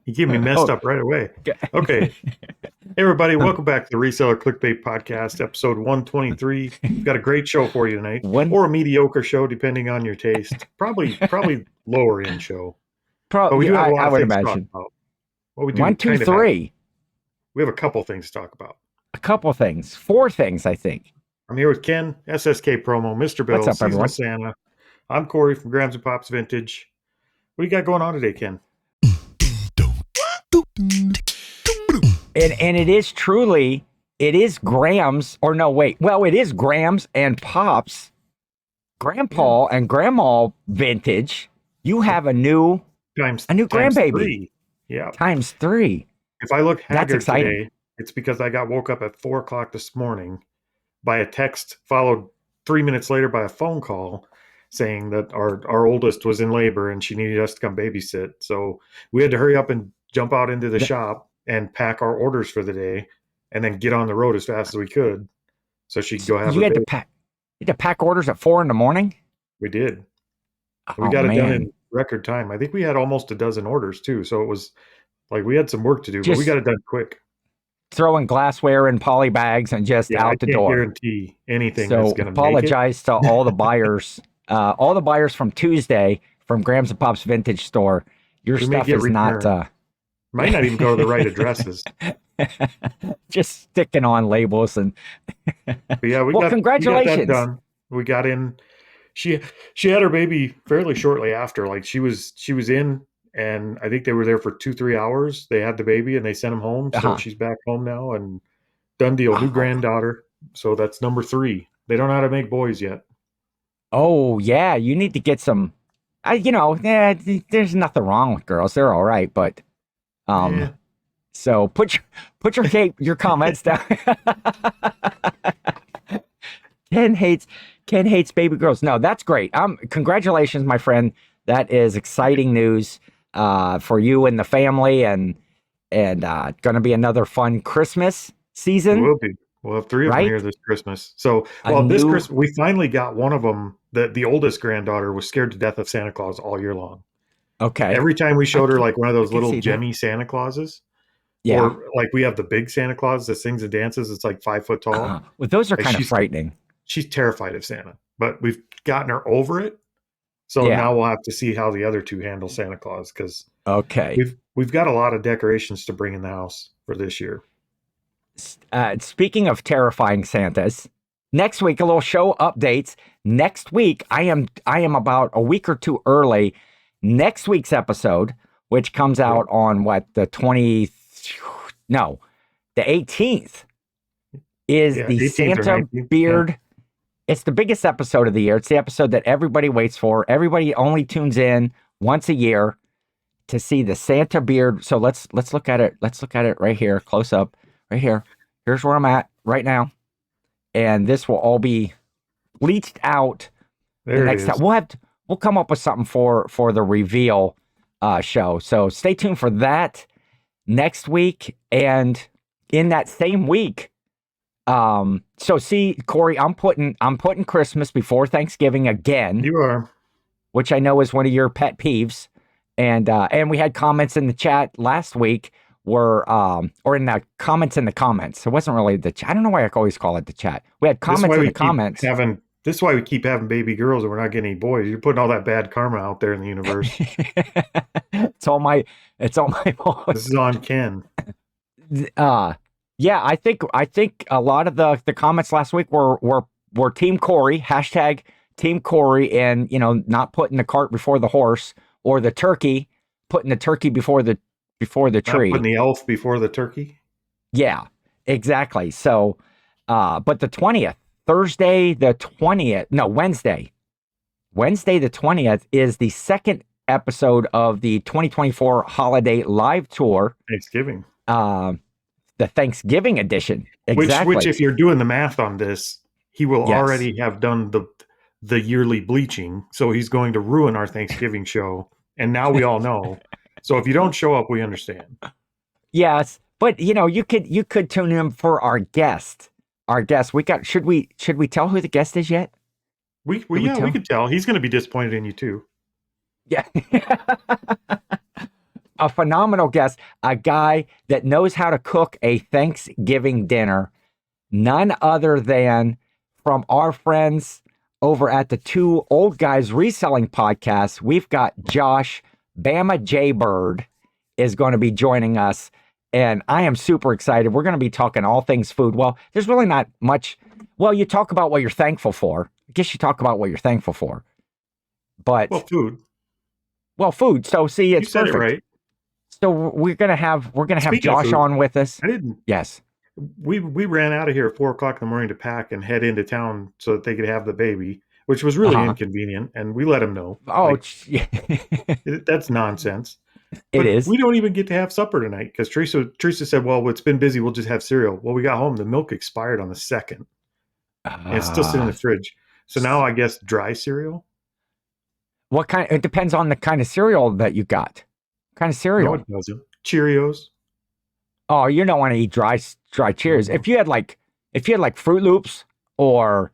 You get me messed up right away. Okay. Hey, everybody. Welcome back to the Reseller Clickbait Podcast, episode 123. We've got a great show for you tonight, or a mediocre show, depending on your taste. Probably lower end show. But we do have a lot of things to talk about. What we do, 1, 2, 3. We have a couple things to talk about. A couple things. 4 things, I think. I'm here with Ken, SSKPromo, Mr. Bill, What's up, everyone? Santa. I'm Cory from Grams and Pops Vintage. What do you got going on today, Ken? And it is truly, it is Grams, or no, wait. Well, it is Grams and Pops, Grandpa and Grandma Vintage. You have a new grandbaby. Yeah. Times 3. If I look haggard today, it's because I got woke up at 4 o'clock this morning by a text, followed 3 minutes later by a phone call saying that our oldest was in labor and she needed us to come babysit. So we had to hurry up and jump out into the shop and pack our orders for the day and then get on the road as fast as we could so she could go have you had to pack orders at 4 a.m? We did. We got it done in record time. I think we had almost a dozen orders too. So it was like we had some work to do, but we got it done quick. Throwing glassware in poly bags and just out the door. I can't guarantee anything so that's going to apologize to all the buyers. All the buyers from Tuesday from Grams and Pops Vintage Store. Your stuff is not... might not even go to the right addresses. Just sticking on labels and... But yeah, congratulations. We got that done. We got in. She had her baby fairly shortly after. Like she was in, and I think they were there for 2-3 hours. They had the baby and they sent him home. So she's back home now and done deal. New granddaughter. So that's number 3. They don't know how to make boys yet. Oh yeah, you need to get some. There's nothing wrong with girls; they're all right. But, so put your comments down. Ken hates baby girls. No, that's great. Congratulations, my friend. That is exciting news for you and the family, and going to be another fun Christmas season. It will be. We'll have 3 of them here this Christmas. So, this Christmas, we finally got one of them. The oldest granddaughter was scared to death of Santa Claus all year long. Okay. Every time we showed her like one of those little Jemmy Santa Clauses. Yeah. Or like we have the big Santa Claus that sings and dances. It's like 5 foot tall. Well, those are kind of frightening. She's terrified of Santa, but we've gotten her over it. So now we'll have to see how the other 2 handle Santa Claus because we've got a lot of decorations to bring in the house for this year. Speaking of terrifying Santas, next week, a little show updates. Next week, I am about a week or 2 early. Next week's episode, which comes out on the 18th, is the Santa beard. Yeah. It's the biggest episode of the year. It's the episode that everybody waits for. Everybody only tunes in once a year to see the Santa beard. So let's look at it. Let's look at it right here, close up. Right here. Here's where I'm at right now. And this will all be bleached out the next time. We'll come up with something for the reveal show. So stay tuned for that next week. And in that same week, so see, Cory, I'm putting Christmas before Thanksgiving again. You are. Which I know is one of your pet peeves. And we had comments in the chat last week or in the comments in the comments. It wasn't really the chat. I don't know why I always call it the chat. We had comments in the comments. This is why we keep having baby girls and we're not getting any boys. You're putting all that bad karma out there in the universe. It's all my fault. This is on Ken. Yeah, I think a lot of the comments last week were Team Cory, hashtag Team Cory, and not putting the cart before the horse, or the turkey, putting the turkey before the tree. Putting the elf before the turkey? Yeah, exactly. So, but the 20th, Thursday the 20th, no, Wednesday the 20th is the second episode of the 2024 holiday live tour. Thanksgiving. The Thanksgiving edition. Exactly. Which if you're doing the math on this, he will already have done the yearly bleaching. So he's going to ruin our Thanksgiving show. And now we all know. So if you don't show up, we understand. Yes, but you could tune in for our guest. Should we tell who the guest is yet? We could tell. He's going to be disappointed in you too. Yeah. A phenomenal guest, a guy that knows how to cook a Thanksgiving dinner, none other than from our friends over at the Two Old Guys Reselling Podcast. We've got Josh Bama Jaybird is going to be joining us, and I am super excited. We're going to be talking all things food. Well, there's really not much. Well, you talk about what you're thankful for. I guess you talk about what you're thankful for. But food. Well, food. So see, it's you said perfect. It right. So we're gonna have Josh on with us. I didn't. Yes. We ran out of here at 4:00 in the morning to pack and head into town so that they could have the baby, which was really inconvenient. And we let them know. Oh, that's nonsense. It is. We don't even get to have supper tonight because Teresa said, "Well, it's been busy. We'll just have cereal." Well, we got home. The milk expired on the 2nd, and it's still sitting in the fridge. So now I guess dry cereal. What kind? It depends on the kind of cereal that you got. What kind of cereal? No, it doesn't. Cheerios. Oh, you don't want to eat dry Cheerios. If you had like Fruit Loops or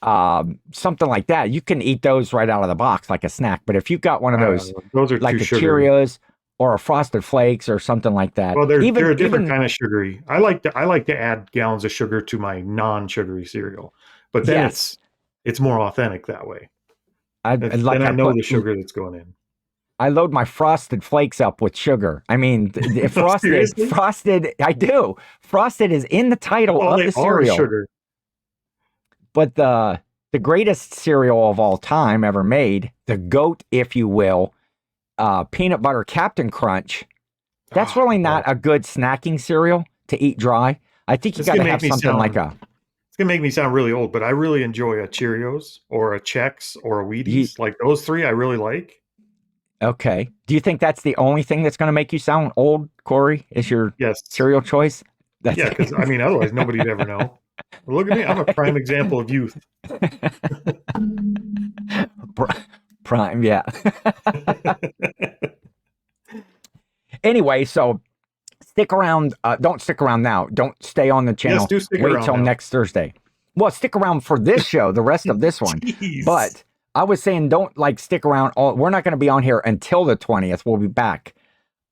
something like that, you can eat those right out of the box like a snack. But if you got one of those are like too the sugary. Cheerios or a Frosted Flakes or something like that. Well, they're a different kind of sugary. I like to add gallons of sugar to my non-sugary cereal, but then it's more authentic that way. I know the sugar that's going in. I load my Frosted Flakes up with sugar. I mean, Frosted, I do. Frosted is in the title of the cereal. Sugar. But the greatest cereal of all time ever made, the GOAT, if you will, peanut butter Captain Crunch. That's really not a good snacking cereal to eat dry. I think you got to have something like a... It's going to make me sound really old, but I really enjoy a Cheerios or a Chex or a Wheaties. Like those three I really like. Okay. Do you think that's the only thing that's going to make you sound old, Cory? Is your cereal choice? Because otherwise nobody'd ever know. Well, look at me. I'm a prime example of youth. Prime, yeah. Anyway, so stick around. Don't stick around now. Don't stay on the channel. Yes, do stick Wait around till now. Next Thursday. Well, stick around for this show, the rest of this one. Jeez. But I was saying don't stick around. We're not going to be on here until the 20th. We'll be back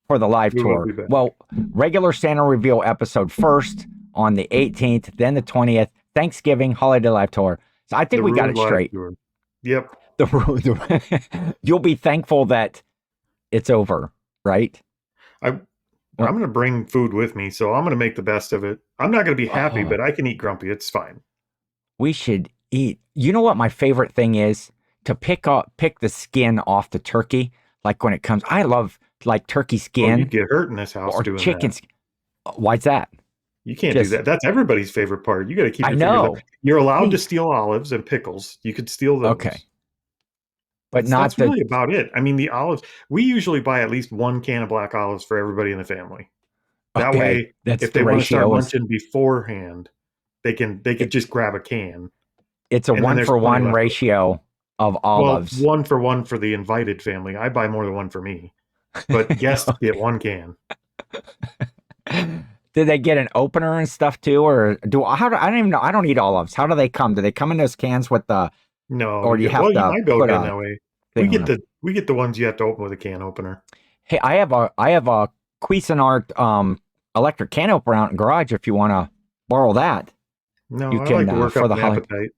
for the live tour. Well, regular Santa reveal episode first on the 18th, then the 20th, Thanksgiving holiday live tour. So I think we got it straight. Tour. Yep. You'll be thankful that it's over, right? I'm going to bring food with me, so I'm going to make the best of it. I'm not going to be happy, but I can eat grumpy. It's fine. We should eat. You know what my favorite thing is? To pick the skin off the turkey. Like when it comes, I love like turkey skin. You get hurt in this house or doing chicken. That. Why's that? You can't do that. That's everybody's favorite part. You got to keep your fingers up. You're allowed to steal olives and pickles. You could steal those. Okay. But that's really about it. I mean, the olives, we usually buy at least 1 can of black olives for everybody in the family. That way, if they want to start lunching beforehand, they could just grab a can. It's a 1-for-1 ratio of olives. Well, 1-for-1 for the invited family. I buy more than one for me, but guests get 1 can. Did they get an opener and stuff too, or I don't even know. I don't eat olives. How do they come? Do they come in those cans with the? No, or do you have to? You might go again that way. We get the ones you have to open with a can opener. Hey, I have a Cuisinart electric can opener out in the garage. If you want to borrow that, no, I like to work up an appetite.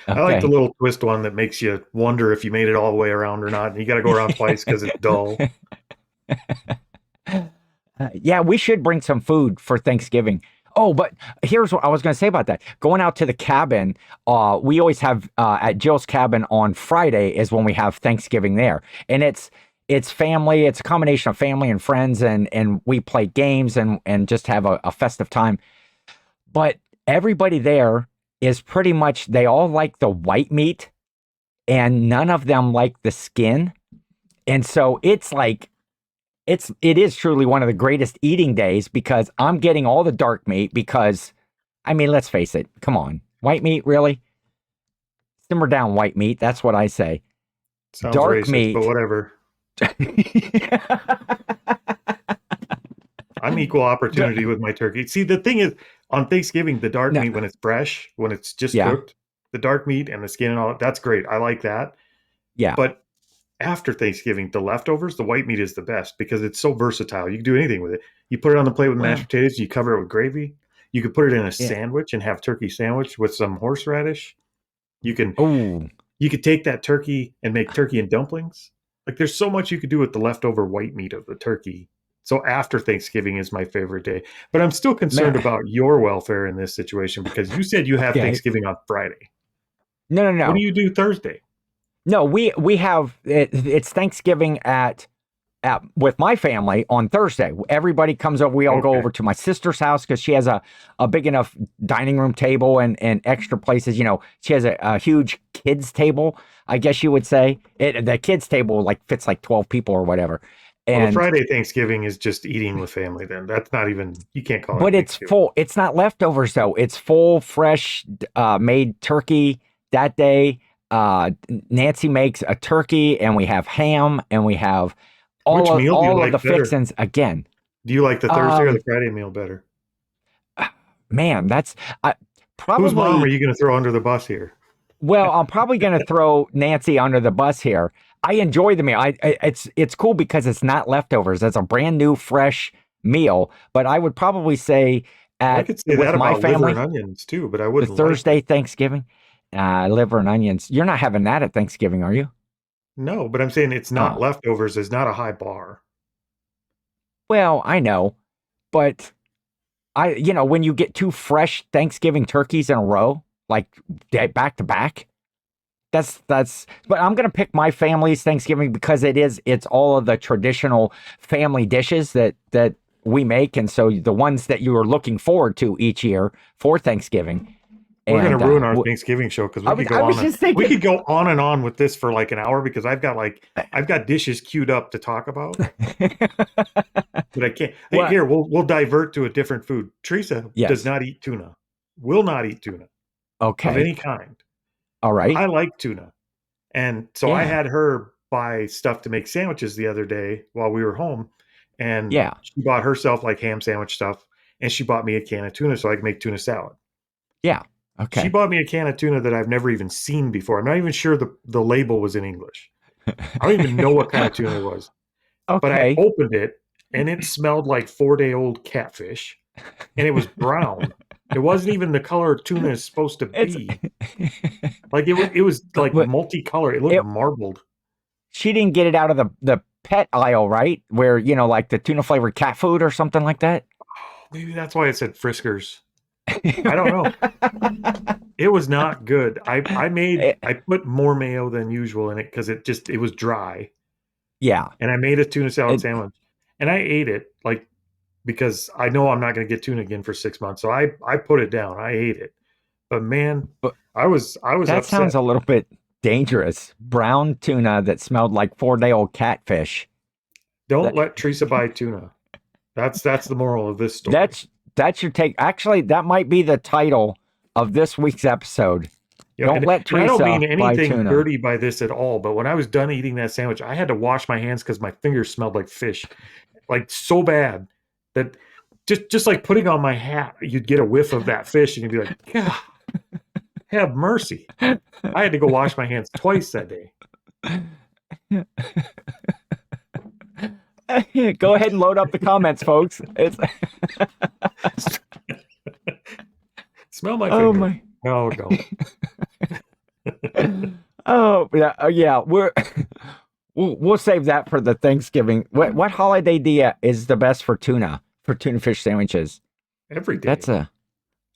Okay. I like the little twist one that makes you wonder if you made it all the way around or not. And you got to go around twice because it's dull. Yeah, we should bring some food for Thanksgiving. Oh, but here's what I was going to say about that. Going out to the cabin, we always have at Jill's cabin on Friday is when we have Thanksgiving there. And it's family. It's a combination of family and friends, and we play games and just have a festive time. But everybody there is pretty much, they all like the white meat and none of them like the skin. And so it's like, it is truly one of the greatest eating days because I'm getting all the dark meat because, I mean, let's face it. Come on. White meat, really? Simmer down white meat. That's what I say. Sounds dark racist, meat. But whatever. I'm equal opportunity with my turkey. See, the thing is, on Thanksgiving, the dark meat, when it's fresh, when it's just cooked, the dark meat and the skin and all, that's great. I like that. Yeah. But after Thanksgiving, the leftovers, the white meat is the best because it's so versatile. You can do anything with it. You put it on the plate with mashed potatoes. You cover it with gravy. You could put it in a sandwich and have turkey sandwich with some horseradish. You could take that turkey and make turkey and dumplings. Like there's so much you could do with the leftover white meat of the turkey. So after Thanksgiving is my favorite day. But I'm still concerned about your welfare in this situation because you said you have Thanksgiving on Friday. No. What do you do Thursday? No, we have it's Thanksgiving at with my family on Thursday. Everybody comes over. We all go over to my sister's house because she has a big enough dining room table and extra places. You know, she has a huge kids table, I guess you would say. The kids table like fits like 12 people or whatever. And the Friday Thanksgiving is just eating with family then. That's not even, you can't call it. But it's full. It's not leftovers though. It's full, fresh, made turkey that day. Nancy makes a turkey and we have ham and we have all of the fixings again. Do you like the Thursday or the Friday meal better? Man, that's probably. Whose mom are you going to throw under the bus here? Well, I'm probably going to throw Nancy under the bus here. I enjoy the meal. It's cool because it's not leftovers. It's a brand new, fresh meal. But I would probably say I could say that about liver and onions too, but I wouldn't. The Thursday Thanksgiving, liver and onions. You're not having that at Thanksgiving, are you? No, but I'm saying it's not leftovers. It's not a high bar. Well, I know, but when you get 2 fresh Thanksgiving turkeys in a row, like back to back, that's. But I'm gonna pick my family's Thanksgiving because it's all of the traditional family dishes that we make, and so the ones that you are looking forward to each year for Thanksgiving. We're going to ruin our Thanksgiving show because we could go on and on with this for like an hour because I've got dishes queued up to talk about, but I can't. Hey, here, we'll divert to a different food. Teresa does not eat tuna. Will not eat tuna. Okay. Of any kind. All right. I like tuna, and so I had her buy stuff to make sandwiches the other day while we were home, and she bought herself like ham sandwich stuff, and she bought me a can of tuna so I could make tuna salad. Yeah. Okay. She bought me a can of tuna that I've never even seen before. I'm not even sure the label was in English. I don't even know what kind of tuna it was. Okay. But I opened it, and it smelled like 4-day-old catfish, and it was brown. It wasn't even the color tuna is supposed to be. Like it was like multicolored. It looked marbled. She didn't get it out of the pet aisle, right? Where, like the tuna flavored cat food or something like that? Oh, maybe that's why it said Friskers. I don't know. It was not good. I put more mayo than usual in it because it was dry. Yeah. And I made a tuna salad sandwich and I ate it because I know I'm not going to get tuna again for 6 months. So I put it down. I ate it. But man, I was that upset. Sounds a little bit dangerous. Brown tuna that smelled like 4-day-old catfish. Don't let Teresa buy tuna. That's the moral of this story. That's your take. Actually, that might be the title of this week's episode. Don't let Teresa buy tuna. I don't mean anything dirty by this at all, but when I was done eating that sandwich, I had to wash my hands because my fingers smelled like fish, like so bad that just like putting on my hat, you'd get a whiff of that fish and you'd be like, God, have mercy. I had to go wash my hands twice that day. Go ahead and load up the comments, folks. It's smell my finger. Oh my! No, don't. Yeah. We'll save that for the Thanksgiving. What holiday is the best for tuna fish sandwiches? Every day.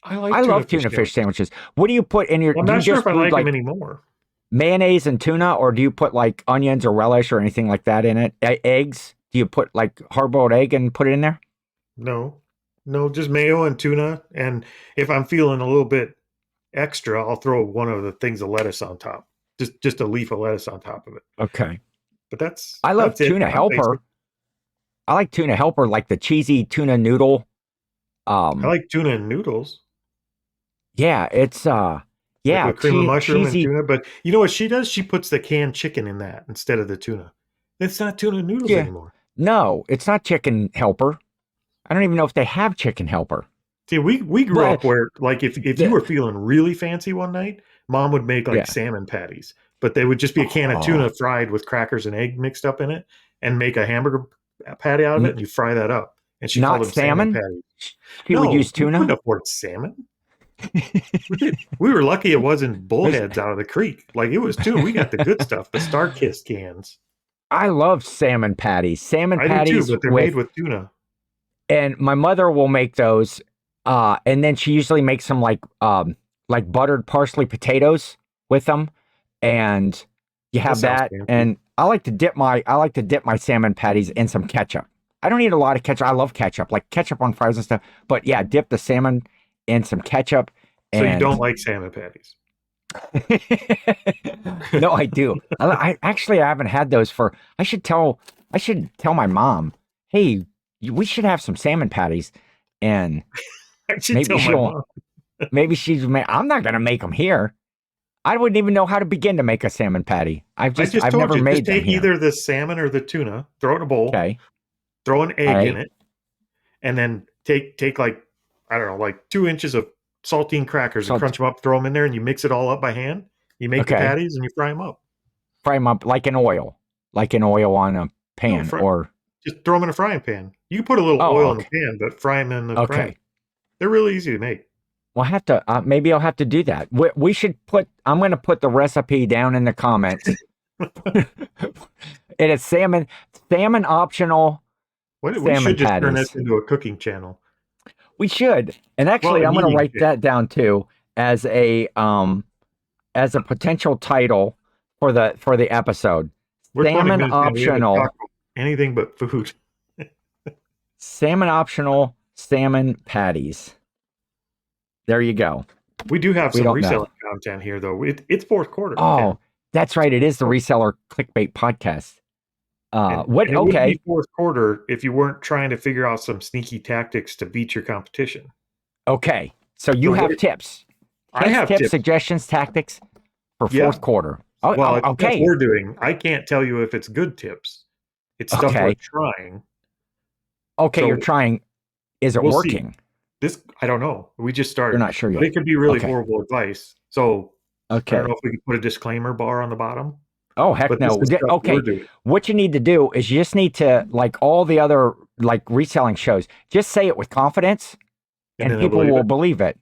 I love tuna fish sandwiches. What do you put in your? I'm not sure if I like them anymore. Mayonnaise and tuna, or do you put like onions or relish or anything like that in it? Eggs? Do you put like hard-boiled egg and put it in there? No, just mayo and tuna. And if I'm feeling a little bit extra, I'll throw one of the things of lettuce on top. Just a leaf of lettuce on top of it. Okay. But I love tuna helper. I like tuna helper, like the cheesy tuna noodle. I like tuna and noodles. Yeah, it's like with cream of mushroom cheesy. And tuna. But you know what she does? She puts the canned chicken in that instead of the tuna. It's not tuna noodles anymore. No, it's not chicken helper. I don't even know if they have chicken helper. See, we grew up where, like, if you were feeling really fancy one night, Mom would make like salmon patties. but they would just be a can of tuna fried with crackers and egg mixed up in it, and make a hamburger patty out of it, and you fry that up. And she called them salmon patties. She would use tuna? We couldn't afford salmon. We were lucky it wasn't bullheads out of the creek. Like, it was tuna. We got the good stuff, the Star-Kissed cans. I love salmon patties. I do too, but they're made with tuna. And my mother will make those, and then she usually makes them like buttered parsley potatoes with them, and you have that. And I like to dip my salmon patties in some ketchup. I don't eat a lot of ketchup. I love ketchup, like ketchup on fries and stuff. But yeah, dip the salmon in some ketchup. So you don't like salmon patties? No, I do. I haven't had those I should tell my mom, hey, we should have some salmon patties, and maybe she's. I'm not gonna make them here. I wouldn't even know how to begin to make a salmon patty. I've never made them. Take either the salmon or the tuna, throw it in a bowl. Okay. Throw an egg in it, and then take like, I don't know, like 2 inches of saltine crackers and crunch them up, throw them in there, and you mix it all up by hand. You make the patties and you fry them up. Fry them up like in oil on a pan, or just throw them in a frying pan. You can put a little oil in the pan, but fry them in the frying. They're really easy to make. Well, I have to. Maybe I'll have to do that. We should put. I'm going to put the recipe down in the comments. And it's salmon optional. We should just turn this into a cooking channel. We should. And actually, I'm going to write that down too as a potential title for the episode. Salmon optional. Anything but food. Salmon optional salmon patties. There you go. We do have some reseller content here, though. It's fourth quarter. Oh, that's right. It is the Reseller Clickbait Podcast. It would be fourth quarter if you weren't trying to figure out some sneaky tactics to beat your competition. Okay, so you have tips. I have tips, suggestions, tactics for fourth quarter. Okay, that's what we're doing. I can't tell you if it's good tips. It's stuff we're trying. Okay, so you're trying. Is it working? See. This, I don't know. We just started. You're not sure yet. But it could be really horrible advice. So I don't know if we can put a disclaimer bar on the bottom. Oh, heck no. Okay. What you need to do is you just need to, like all the other like reselling shows, just say it with confidence, and people will believe it.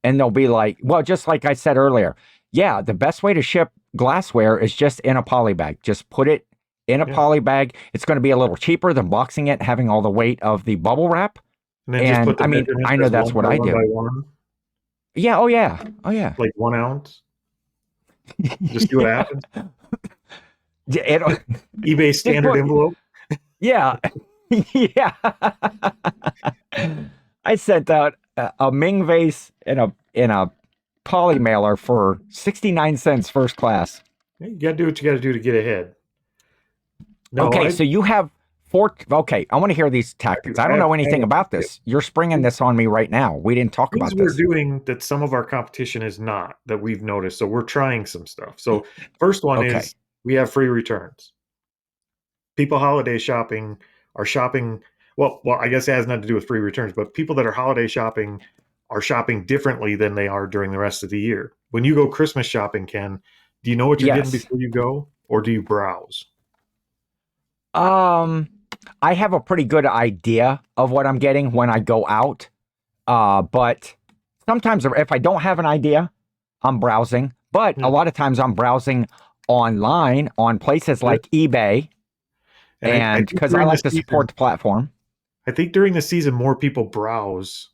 And they'll be like, well, just like I said earlier, yeah, the best way to ship glassware is just in a poly bag. Just put it in a poly bag. It's going to be a little cheaper than boxing it, having all the weight of the bubble wrap. And I mean, I know that's what I do. Yeah. Oh, yeah. Oh, yeah. Like 1 ounce. Just see what happens. eBay standard envelope. Yeah. Yeah. I sent out a Ming vase in a poly mailer for 69 cents first class. You got to do what you got to do to get ahead. No, so you have I want to hear these tactics. I don't know anything about this. You're springing this on me right now. We didn't talk about this. We're doing that some of our competition is not, that we've noticed. So we're trying some stuff. So first one is we have free returns. People holiday shopping are shopping. Well, I guess it has nothing to do with free returns, but people that are holiday shopping are shopping differently than they are during the rest of the year. When you go Christmas shopping, Ken, do you know what you're getting before you go, or do you browse? I have a pretty good idea of what I'm getting when I go out. But sometimes if I don't have an idea, I'm browsing. But a lot of times I'm browsing online on places like eBay. And because I like to support the platform. I think during the season, more people browse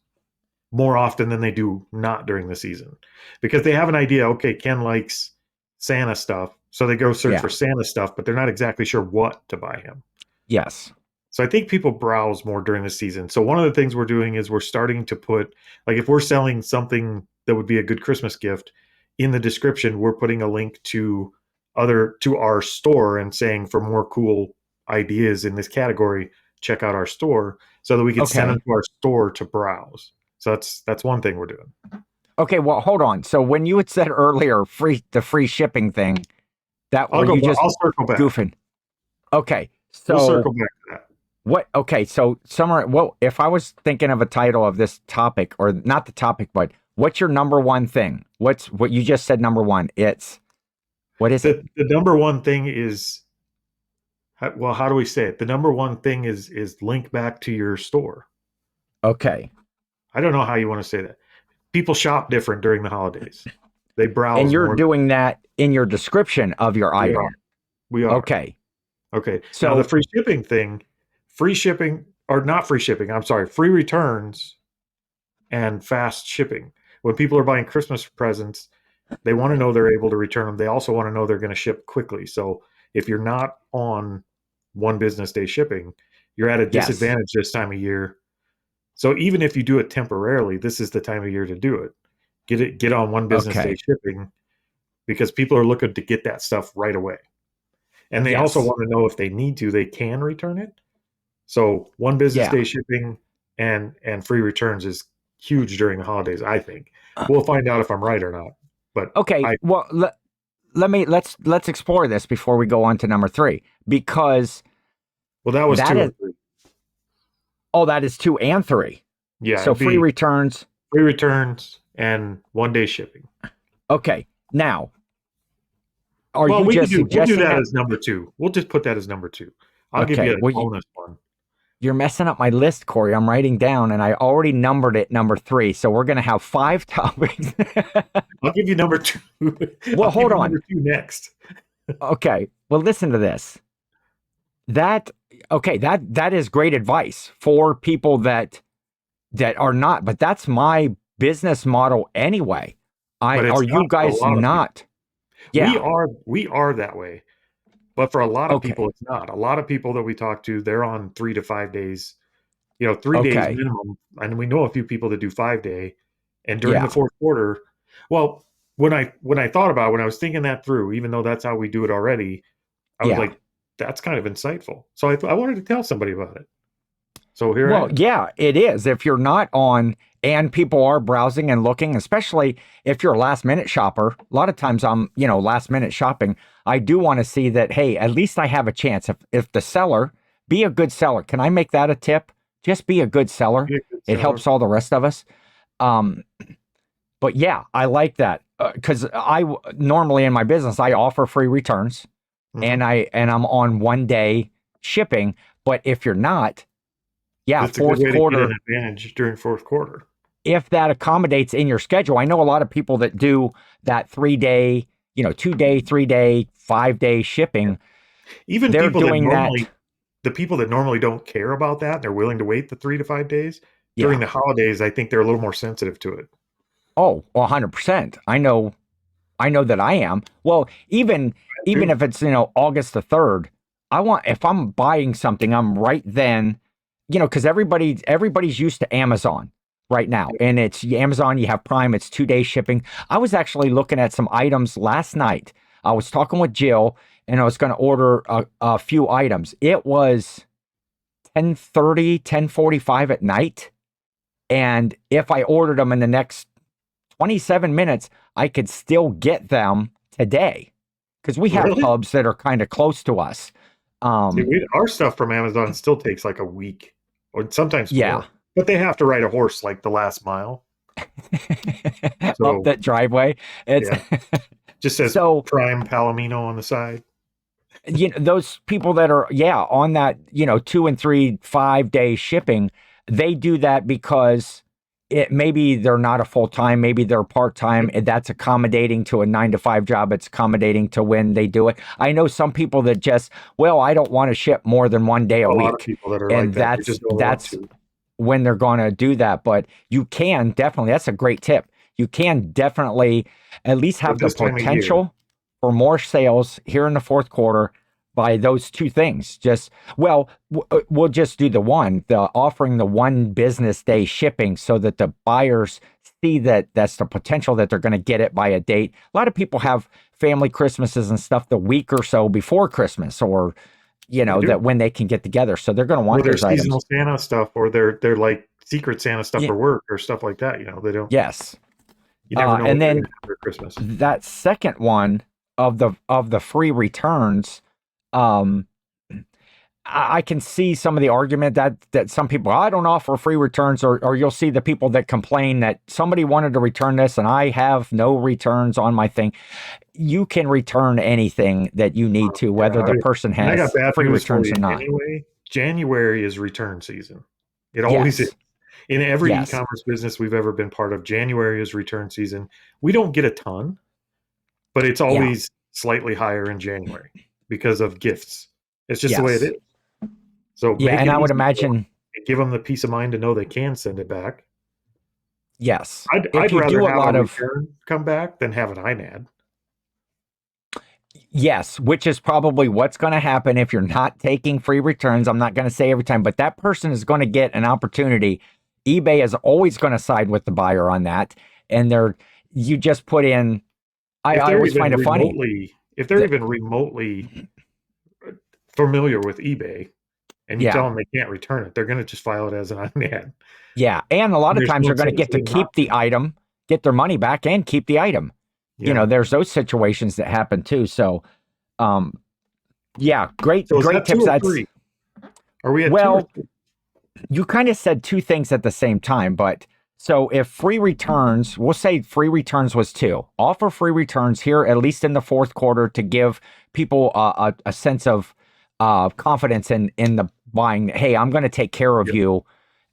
more often than they do not during the season. Because they have an idea, okay, Ken likes Santa stuff. So they go search for Santa stuff, but they're not exactly sure what to buy him. Yes. So I think people browse more during the season. So one of the things we're doing is we're starting to put, like if we're selling something that would be a good Christmas gift, in the description, we're putting a link to our store and saying for more cool ideas in this category, check out our store, so that we can send them to our store to browse. So that's one thing we're doing. Okay, well, hold on. So when you had said earlier the free shipping thing, I'll circle back. Goofing. Okay, so we'll circle back to that. What? Okay, so if I was thinking of a title of this topic, or not the topic, but what's your number one thing? What you just said? Number one, it's What is it? The number one thing is, well, how do we say it? The number one thing is link back to your store. Okay. I don't know how you want to say that. People shop different during the holidays. They browse. And you're doing that in your description of your item. We are. Okay. So now the free shipping thing, free returns and fast shipping. When people are buying Christmas presents, they want to know they're able to return them. They also want to know they're going to ship quickly. So if you're not on one business day shipping, you're at a disadvantage this time of year. So even if you do it temporarily, this is the time of year to do it. Get on one business day shipping, because people are looking to get that stuff right away. And they also want to know if they need to, they can return it. So one business day shipping and free returns is huge during the holidays, I think. We'll find out if I'm right or not. But let's explore this before we go on to number 3, because that was 2 and 3. Oh, that is 2 and 3. Yeah. So free returns and one day shipping. Okay. Now, we'll do that as number 2. We'll just put that as number 2. I'll give you a bonus one. You're messing up my list, Cory. I'm writing down, and I already numbered it number 3. So we're going to have 5 topics. I'll give you number 2. Well, hold on. Number 2 next. Okay. Well, listen to this. That is great advice for people that are not, but that's my business model anyway. Are you guys not? Yeah. We are that way. But for a lot of people, it's not. A lot of people that we talk to, they're on 3 to 5 days, 3 days minimum. And we know a few people that do 5 day. And during the fourth quarter, well, when I thought about it, when I was thinking that through, even though that's how we do it already, I was like, that's kind of insightful. So I wanted to tell somebody about it. So here I am. Yeah, it is. If you're not on and people are browsing and looking, especially if you're a last minute shopper, a lot of times I'm, last minute shopping. I do want to see that, hey, at least I have a chance. If the seller, be a good seller. Can I make that a tip? Just be a good seller. It helps all the rest of us. But yeah, I like that. Because I normally in my business, I offer free returns. And I'm on 1 day shipping. But if you're not, that's fourth quarter, to get an advantage during fourth quarter. If that accommodates in your schedule, I know a lot of people that do that 3 day, 2 day, 3 day, 5 day shipping. Even they're people doing that. The people that normally don't care about that, they're willing to wait the 3 to 5 days during the holidays. I think they're a little more sensitive to it. Oh, 100%. I know that I am. Well, even if it's, August the 3rd, if I'm buying something, I'm right then, because everybody's used to Amazon right now. And it's Amazon, you have Prime, it's 2 day shipping. I was actually looking at some items last night. I was talking with Jill and I was going to order a few items. It was 10:30, 10:45 at night. And if I ordered them in the next 27 minutes, I could still get them today. Because we have hubs that are kind of close to us. Our stuff from Amazon still takes like a week or sometimes more. But they have to ride a horse like the last mile. Up that driveway. Just says Prime Palomino on the side. Those people that are, on that, 2 and 3, 5 day shipping, they do that because maybe they're not a full-time, maybe they're part-time, and that's accommodating to a 9 to 5 job. It's accommodating to when they do it. I know some people that just, I don't want to ship more than 1 day a week. A lot of people that are and like that. That's when they're going to do that. But you can definitely, that's a great tip. You can definitely at least have the potential for more sales here in the fourth quarter by those 2 things. We'll just do the offering the 1 business day shipping so that the buyers see that that's the potential that they're going to get it by a date. A lot of people have family Christmases and stuff the week or so before Christmas, or that when they can get together. So they're going to want their those items. Seasonal Santa stuff, or they're like secret Santa stuff for work or stuff like that. They don't. Yes. You never know. And then for Christmas. That second one of the free returns, I can see some of the argument that some people, I don't offer free returns, or you'll see the people that complain that somebody wanted to return this and I have no returns on my thing. You can return anything that you need to, whether the person has I got bad free news for returns you or not. anyway. January is return season. It always is. In every e-commerce business we've ever been part of, January is return season. We don't get a ton, but it's always slightly higher in January because of gifts. It's just the way it is. So and I would imagine, give them the peace of mind to know they can send it back. Yes. I'd rather have a return come back than have an INAD. Yes, which is probably what's going to happen if you're not taking free returns. I'm not going to say every time, but that person is going to get an opportunity. eBay is always going to side with the buyer on that. And you just put in, I always find it funny. If they're even remotely familiar with eBay and you tell them they can't return it, they're going to just file it as an INAD. Yeah. And a lot of times they're going to get to keep the item, get their money back, and keep the item. Yeah. You know, there's those situations that happen too. So, great tips. That's three. Are we at two? You kind of said two things at the same time, but so if free returns, we'll say free returns was 2. Offer free returns here, at least in the fourth quarter, to give people a sense of confidence in the buying. Hey, I'm going to take care of you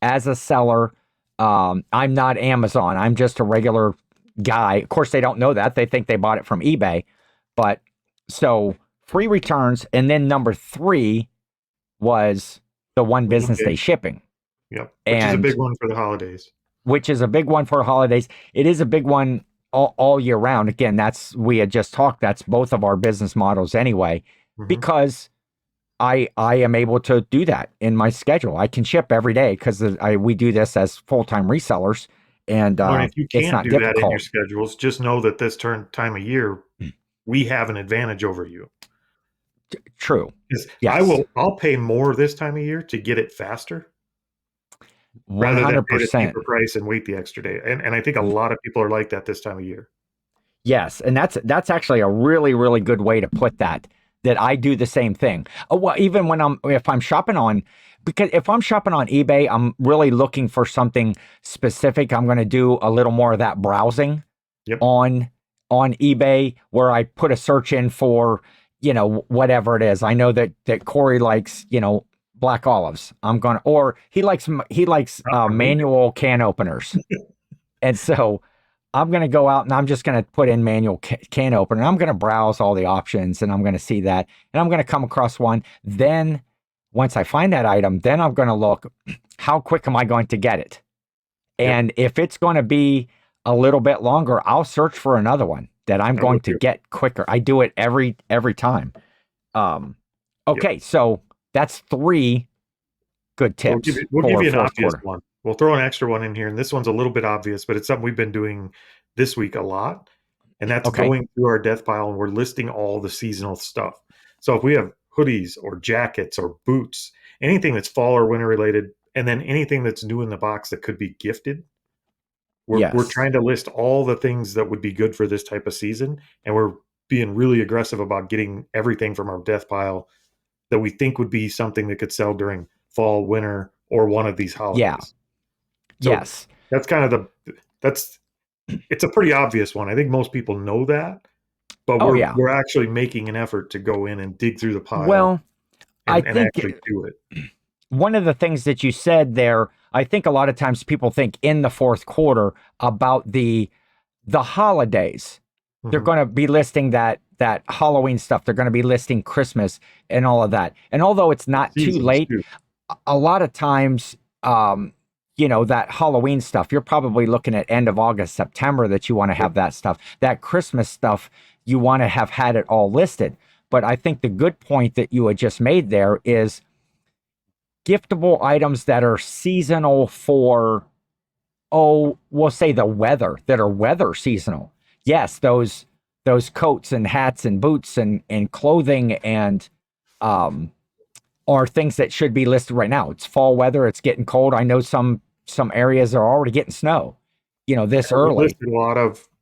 as a seller. I'm not Amazon. I'm just a regular guy. Of course, they don't know that. They think they bought it from eBay. But so free returns. And then number 3 was the one business day shipping. Yep. Which is a big one for the holidays. It is a big one all year round. Again, we had just talked. That's both of our business models anyway, because I am able to do that in my schedule. I can ship every day because we do this as full-time resellers. And if you can't do that in your schedules, just know that this time of year, we have an advantage over you. True. Yes. I'll pay more this time of year to get it faster. 100%. Rather than pay the cheaper price and wait the extra day. And I think a lot of people are like that this time of year. Yes. And that's actually a really, really good way to put that I do the same thing. Well, even if I'm shopping on, because if I'm shopping on eBay, I'm really looking for something specific. I'm going to do a little more of that browsing on eBay, where I put a search in for, whatever it is. I know that Cory likes, black olives. Or he likes manual can openers. And so I'm going to go out and I'm just going to put in manual can opener. I'm going to browse all the options and I'm going to see that. And I'm going to come across one. Then once I find that item, then I'm going to look, how quick am I going to get it? And if it's going to be a little bit longer, I'll search for another one that I'm going to get quicker. I do it every time. So that's 3 good tips. We'll give you an obvious one. We'll throw an extra one in here, and this one's a little bit obvious, but it's something we've been doing this week a lot, and that's going through our death pile, and we're listing all the seasonal stuff. So if we have hoodies or jackets or boots, anything that's fall or winter related, and then anything that's new in the box that could be gifted, we're trying to list all the things that would be good for this type of season, and we're being really aggressive about getting everything from our death pile that we think would be something that could sell during fall, winter, or one of these holidays. Yeah. So that's kind of it's a pretty obvious one. I think most people know that, but we're actually making an effort to go in and dig through the pile. Well, and actually do it. One of the things that you said there, I think a lot of times people think in the fourth quarter about the holidays. They're going to be listing that Halloween stuff. They're going to be listing Christmas and all of that. And although it's not too late, a lot of times, that Halloween stuff, you're probably looking at end of August, September that you want to have that stuff. That Christmas stuff, you want to have had it all listed. But I think the good point that you had just made there is giftable items that are seasonal for, we'll say the weather, that are weather seasonal. Yes, those coats and hats and boots and clothing and are things that should be listed right now. It's fall weather. It's getting cold. I know some areas are already getting snow, this early.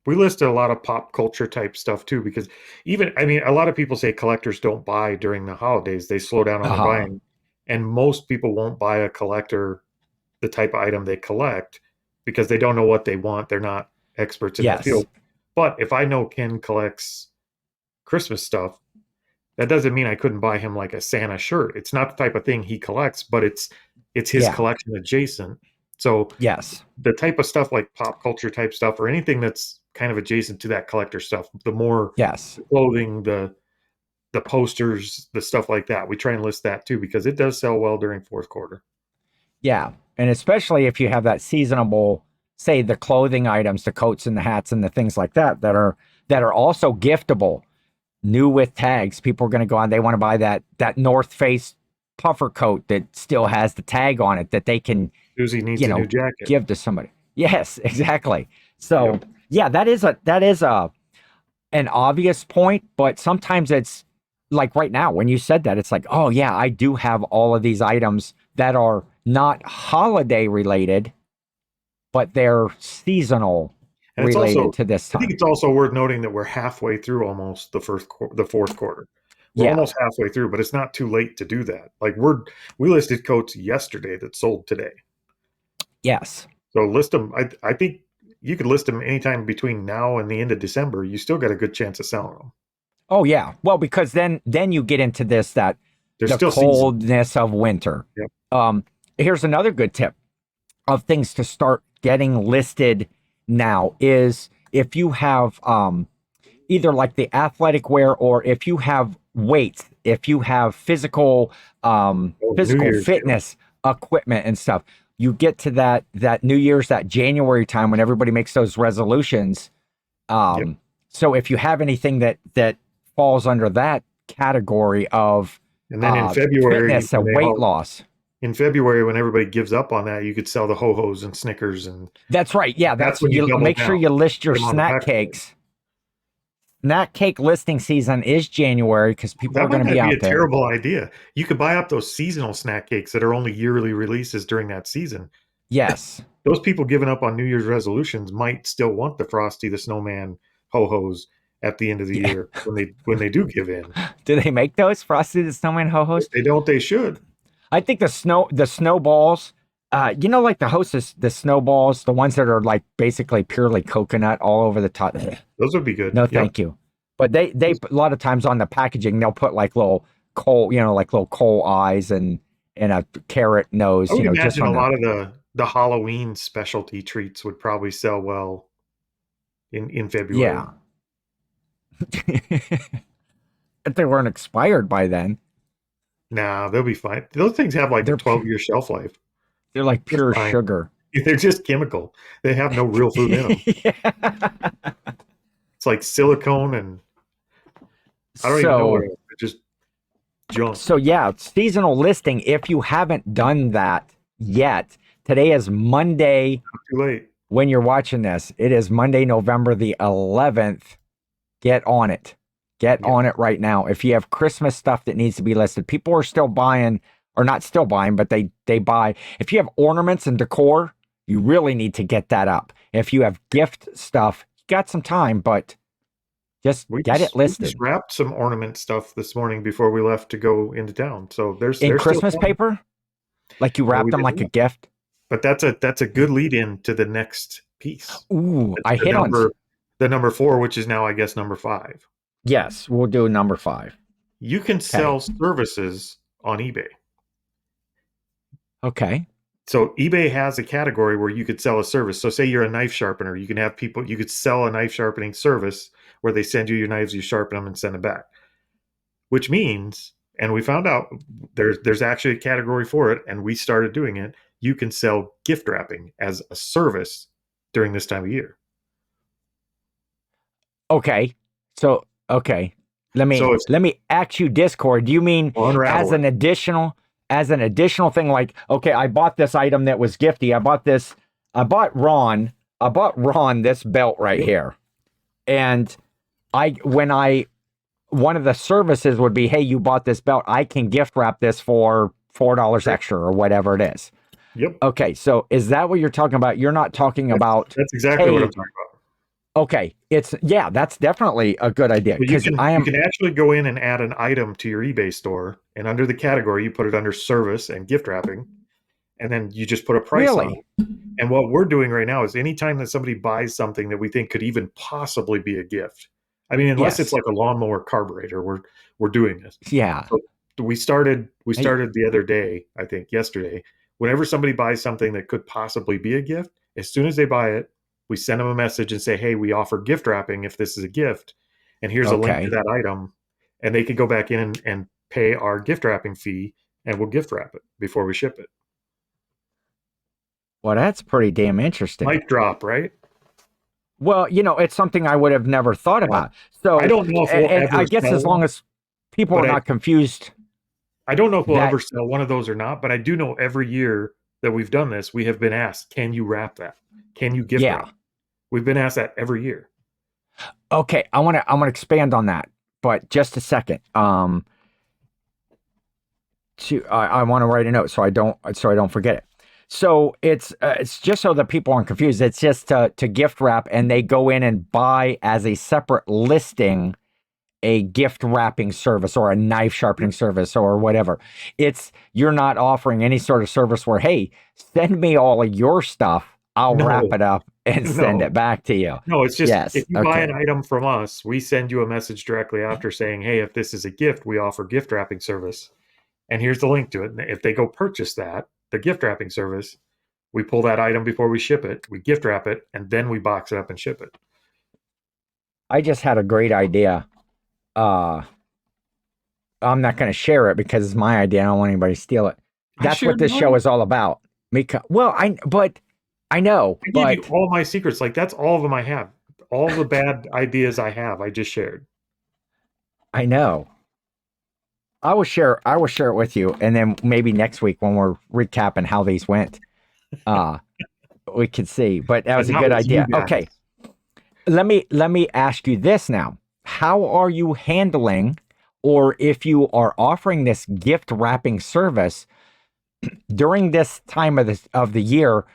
We listed a lot of pop culture type stuff too, because a lot of people say collectors don't buy during the holidays. They slow down on their buying. And most people won't buy a collector the type of item they collect because they don't know what they want. They're not experts in that field. But if I know Ken collects Christmas stuff, that doesn't mean I couldn't buy him like a Santa shirt. It's not the type of thing he collects, but it's his collection adjacent. So the type of stuff like pop culture type stuff or anything that's kind of adjacent to that collector stuff, the more the clothing, the posters, the stuff like that, we try and list that too, because it does sell well during fourth quarter. Yeah. And especially if you have that seasonable, say the clothing items, the coats and the hats and the things like that, that are also giftable, new with tags. People are going to go on, they want to buy that North Face puffer coat that still has the tag on it that they can, Susie needs a new jacket, give to somebody. Yes, exactly. So that is an obvious point, but sometimes it's like right now when you said that, it's like, oh yeah, I do have all of these items that are not holiday related, but they're seasonal and related also, to this time. I think it's also worth noting that we're halfway through almost the fourth quarter. We're almost halfway through, but it's not too late to do that. Like we listed coats yesterday that sold today. Yes. So list them. I think you could list them anytime between now and the end of December. You still got a good chance of selling them. Oh yeah. Well, because then you get into this, that there's the coldness of winter. Yep. Here's another good tip of things to start getting listed now is if you have either like the athletic wear, or if you have weights, if you have physical fitness equipment and stuff, you get to that New Year's, that January time when everybody makes those resolutions. So if you have anything that falls under that category of and then in February, fitness and weight loss. In February, when everybody gives up on that, you could sell the ho-hos and Snickers, and that's right. Yeah, that's when you make sure you list your snack cakes. Snack cake listing season is January because people are going to be out there. That would be a terrible idea. You could buy up those seasonal snack cakes that are only yearly releases during that season. Yes. Those people giving up on New Year's resolutions might still want the Frosty the Snowman ho-hos at the end of the year when they do give in. Do they make those Frosty the Snowman ho-hos? If they don't, they should. I think the snowballs, like the Hostess, the snowballs, the ones that are like basically purely coconut all over the top. Those would be good. No, thank you. But they a lot of times on the packaging, they'll put like little coal, like little coal eyes and a carrot nose. I would imagine a lot of the Halloween specialty treats would probably sell well in February. Yeah. If they weren't expired by then. Nah, they'll be fine. Those things have like 12-year shelf life. They're like pure sugar. They're just chemical. They have no real food in them. It's like silicone and I don't even know what it is. It's just junk. So yeah, seasonal listing. If you haven't done that yet, today is Monday. Not too late. When you're watching this, it is Monday, November the 11th. Get on it. Get on it right now. If you have Christmas stuff that needs to be listed, people are still buying, or not still buying, but they buy. If you have ornaments and decor, you really need to get that up. If you have gift stuff, you got some time, but just get it listed. We just wrapped some ornament stuff this morning before we left to go into town. So there's Christmas paper, like you wrapped them like a gift. But that's a good lead in to the next piece. Ooh, I hit on the number 4, which is now I guess number 5. Yes, we'll do number 5. You can sell services on eBay. Okay. So eBay has a category where you could sell a service. So say you're a knife sharpener, you could sell a knife sharpening service where they send you your knives, you sharpen them and send them back. Which means, and we found out there's actually a category for it, and we started doing it. You can sell gift wrapping as a service during this time of year. Okay. So let me ask you Discord. Do you mean as an additional thing? Like, okay, I bought this item that was gifty. I bought Ron this belt right here. And one of the services would be, hey, you bought this belt. I can gift wrap this for $4 extra or whatever it is. Yep. Okay. So is that what you're talking about? You're not talking about. That's exactly what I'm talking about. Okay. That's definitely a good idea Well, you because can you can actually go in and add an item to your eBay store, and under the category, you put it under service and gift wrapping, and then you just put a price on really, it. And what we're doing right now is anytime that somebody buys something that we think could even possibly be a gift. I mean, unless it's yes. like a lawnmower carburetor, we're doing this. Yeah. So we started Hey, the other day, I think yesterday. Whenever somebody buys something that could possibly be a gift, as soon as they buy it, we send them a message and say, "Hey, we offer gift wrapping if this is a gift, and here's a link to okay. that item," and they can go back in and pay our gift wrapping fee, and we'll gift wrap it before we ship it. Well, that's pretty damn interesting. Mic drop, right? Well, it's something I would have never thought Yeah. about. I So, don't know if we'll and ever I guess sell as long one, as people but are not confused I don't know if we'll that, ever sell one of those or not. But I do know every year that we've done this, we have been asked, "Can you wrap that? Can you gift yeah. wrap?" We've been asked that every year. Okay. I want to expand on that, but just a second. I want to write a note so I don't forget it. So it's just so that people aren't confused. It's just to gift wrap, and they go in and buy as a separate listing a gift wrapping service or a knife sharpening service or whatever. You're not offering any sort of service where, hey, send me all of your stuff. I'll wrap No, it up and send no, it back to you. no. It's just if Yes. you buy an Okay. item from us, we send you a message directly after saying, "Hey, if this is a gift, we offer gift wrapping service, and here's the link to it." And if they go purchase that, the gift wrapping service, we pull that item before we ship it, we gift wrap it, and then we box it up and ship it. I just had a great idea. Uh, I'm not going to share it because it's my idea. I don't want anybody to steal it. I That's what shared this show mine. is all about. I know, I gave you but all my secrets. Like that's all of them I have. All the bad ideas I have, I just shared. I know. I will share it with you. And then maybe next week when we're recapping how these went, uh, we can see. But that But was a not good with you idea. guys. Okay. Let me ask you this now. How are you handling, or if you are offering this gift wrapping service during this time of the year?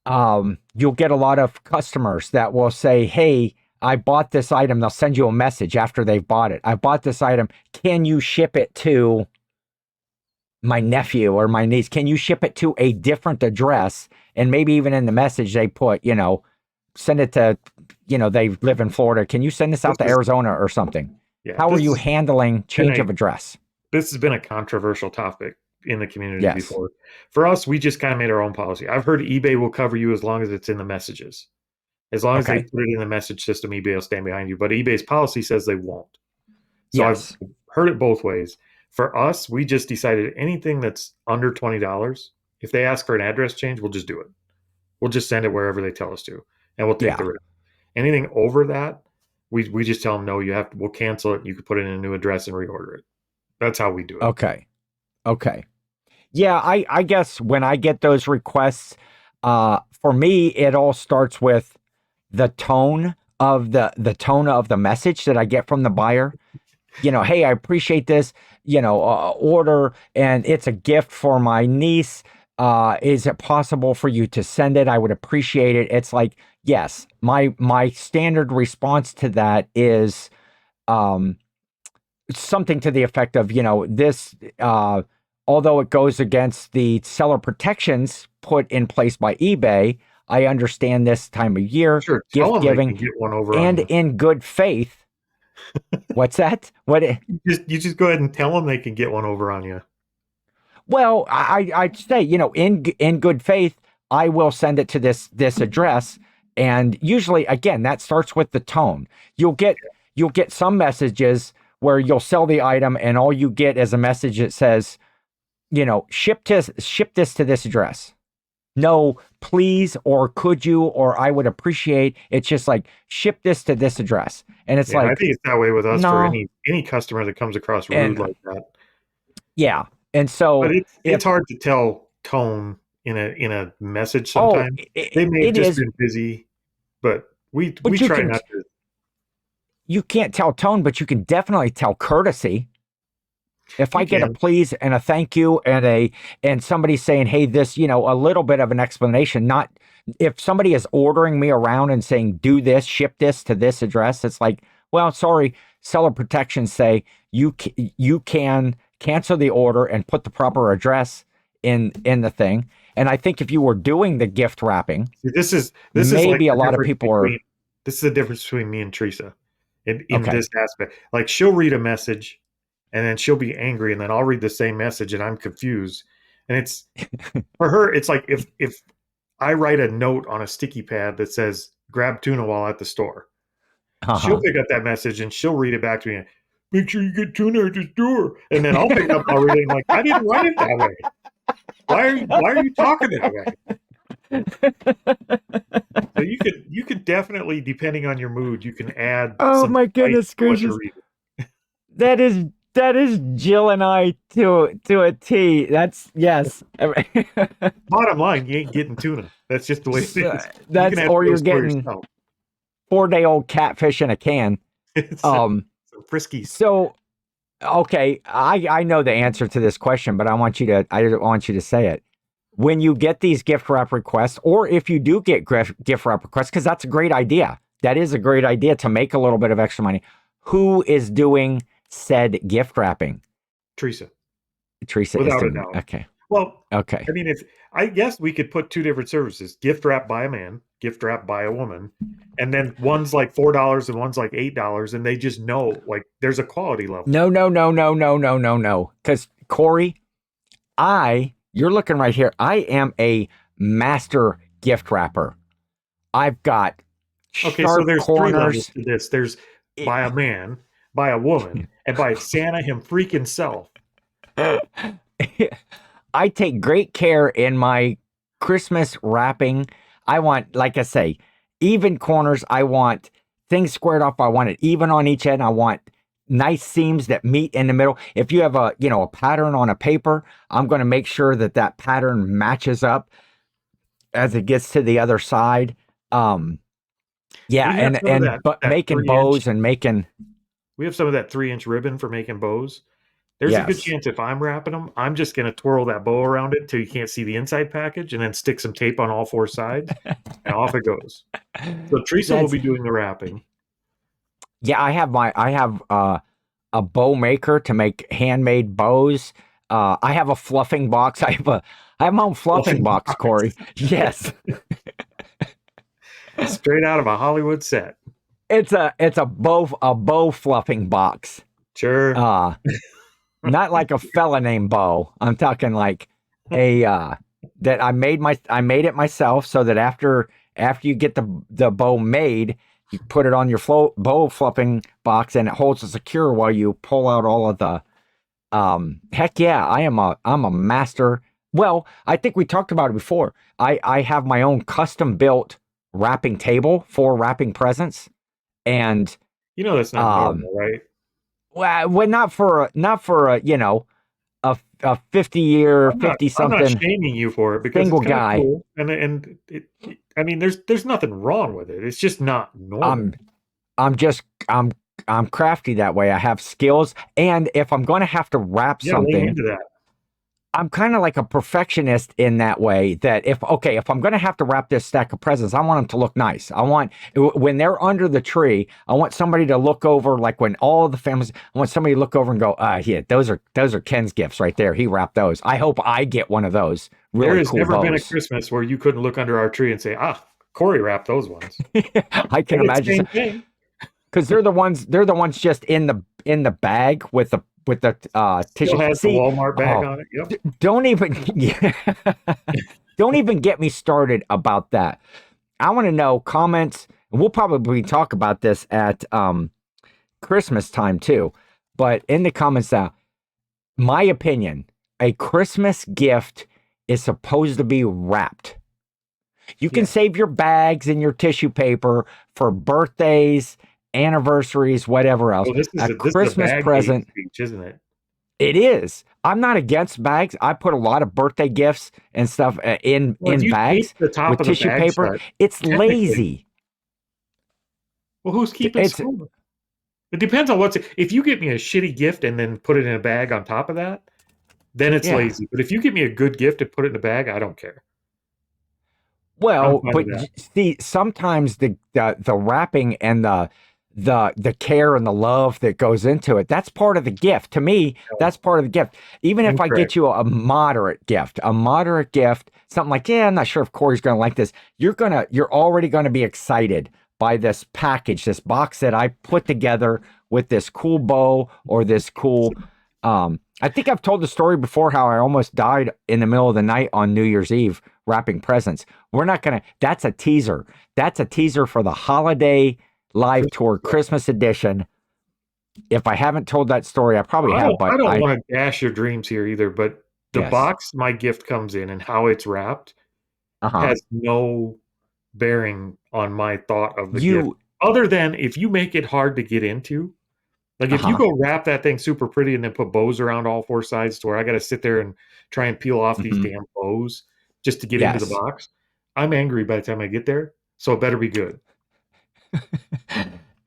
You'll get a lot of customers that will say, "Hey, I bought this item." They'll send you a message after they've bought it. "I bought this item. Can you ship it to my nephew or my niece? Can you ship it to a different address?" And maybe even in the message they put, send it to, they live in Florida. "Can you send this This out to is Arizona or something?" yeah. How are you handling Been change a of address? this has been a controversial topic in the community Yes. before. For us, we just kind of made our own policy. I've heard eBay will cover you as long as it's in the messages. As long as they Okay. put it in the message system, eBay will stand behind you. But eBay's policy says they won't. So I've Yes. heard it both ways. For us, we just decided anything that's under $20, if they ask for an address change, we'll just do it. We'll just send it wherever they tell us to, and we'll take the Yeah. risk. Anything over that, we just tell them no. We'll cancel it. You can put it in a new address and reorder it. That's how we do it. Okay. Okay. Yeah, I guess when I get those requests, for me, it all starts with the tone of the tone of the message that I get from the buyer. "Hey, I appreciate this, order, and it's a gift for my niece. Is it possible for you to send it? I would appreciate it." It's like, yes, my standard response to that is um something to the effect of, this, although it goes against the seller protections put in place by eBay, I understand this time of year, Sure, tell gift them they giving, can get one over on and you. in good faith. What's that? You just go ahead and tell them they can get one over on you. Well, I'd say, in good faith, I will send it to this address. And usually, again, that starts with the tone. You'll get some messages where you'll sell the item and all you get is a message that says, ship this to this address. No, please, or could you, or I would appreciate. It's just like, ship this to this address. And it's Yeah, I like, think it's that way with us for no. any customer that comes across rude And like that. yeah. And But so it's if, hard to tell tone in a message oh, sometimes. They may have it just is, been busy, but we but you try can, not to. you can't tell tone, but you can definitely tell courtesy. If I get a please and a thank you and somebody saying, hey, this, a little bit of an explanation, not if somebody is ordering me around and saying, do this, ship this to this address, it's like, well, sorry, seller protections say you can cancel the order and put the proper address in the thing. And I think if you were doing the gift wrapping, this is maybe a lot of people are. This is the difference between me and Teresa in this aspect. Like, she'll read a message and then she'll be angry, and then I'll read the same message and I'm confused. And it's for her, it's like if I write a note on a sticky pad that says grab tuna while at the store, she'll pick up that message and she'll read it back to me. Make sure you get tuna at the store. And then I'll pick it up, I'll read it, and I'm like, I didn't write it that way. Why are you talking that way? So you could definitely, depending on your mood, you can add. Oh my goodness gracious! That is Jill and I to a T. That's yes. Bottom line, you ain't getting tuna. That's just the way it is. That's or you're getting 4-day-old catfish in a can. Some Friskies. So, okay, I know the answer to this question, but I want you to say it. When you get these gift wrap requests, or if you do get gift wrap requests, because that's a great idea. That is a great idea to make a little bit of extra money. Who is doing said gift wrapping? Teresa without a doubt. Okay. Well, okay. I mean, I guess we could put two different services: gift wrap by a man, gift wrap by a woman, and then one's like $4 and one's like $8, and they just know, like, there's a quality level. No. Because Cory, you're looking right here. I am a master gift wrapper. I've got sharp so there's corners. 3 levels to this. There's by a man, by a woman, and by Santa him freaking self. I take great care in my Christmas wrapping. I want, like I say, even corners. I want things squared off. I want it even on each end. I want nice seams that meet in the middle. If you have a pattern on a paper, I'm going to make sure that pattern matches up as it gets to the other side. Making bows and making. We have some of that 3-inch ribbon for making bows. There's a good chance if I'm wrapping them, I'm just going to twirl that bow around it till you can't see the inside package, and then stick some tape on all 4 sides, and off it goes. So Teresa will be doing the wrapping. Yeah, I have a bow maker to make handmade bows. I have a fluffing box. I have my own fluffing box, Cory. Yes. Straight out of a Hollywood set. It's a bow fluffing box. Sure. Not like a fella named Bo. I'm talking like that I made it myself, so that after you get the bow made, you put it on your bow fluffing box, and it holds it secure while you pull out all of the. Heck yeah, I'm a master. Well, I think we talked about it before. I have my own custom built wrapping table for wrapping presents, and that's not normal, right? Well, not for a 50-year, 50-something. I'm not shaming you for it because single it's guy. Cool. And I mean, there's nothing wrong with it. It's just not normal. I'm crafty that way. I have skills, and if I'm going to have to wrap something, lean into that. I'm kind of like a perfectionist in that way, that if I'm going to have to wrap this stack of presents, I want them to look nice. I want, when they're under the tree, I want somebody to look over, like when all of the families, I want somebody to look over and go, yeah, those are Ken's gifts right there. He wrapped those. I hope I get one of those. Really there has cool never bows. been a Christmas where you couldn't look under our tree and say, Cory wrapped those ones. I can imagine. Because they're the ones just in the bag with the tissue. Still has the Walmart bag on it. Yep. Don't even get me started about that. I want to know comments, and we'll probably talk about this at Christmas time too. But in the comments now, my opinion, a Christmas gift is supposed to be wrapped. You can save your bags and your tissue paper for birthdays, anniversaries, whatever else. Well, this is a Christmas present, speech, isn't it? It is. I'm not against bags. I put a lot of birthday gifts and stuff in bags with tissue paper. It's lazy. Well, who's keeping score? It depends on if you get me a shitty gift and then put it in a bag on top of that, then it's lazy. But if you give me a good gift and put it in a bag, I don't care. Well, but see, sometimes the wrapping and the care and the love that goes into it, that's part of the gift. To me, that's part of the gift. Even if I get you a moderate gift, something like, I'm not sure if Corey's going to like this. You're already going to be excited by this package, this box that I put together with this cool bow or this cool, I think I've told the story before how I almost died in the middle of the night on New Year's Eve wrapping presents. That's a teaser. That's a teaser for the holiday live tour Christmas edition. If I haven't told that story, I probably have. But I don't want to dash your dreams here either, but the box my gift comes in and how it's wrapped has no bearing on my thought of the gift. Other than if you make it hard to get into, like if you go wrap that thing super pretty and then put bows around all four sides to where I got to sit there and try and peel off these damn bows just to get into the box, I'm angry by the time I get there. So it better be good.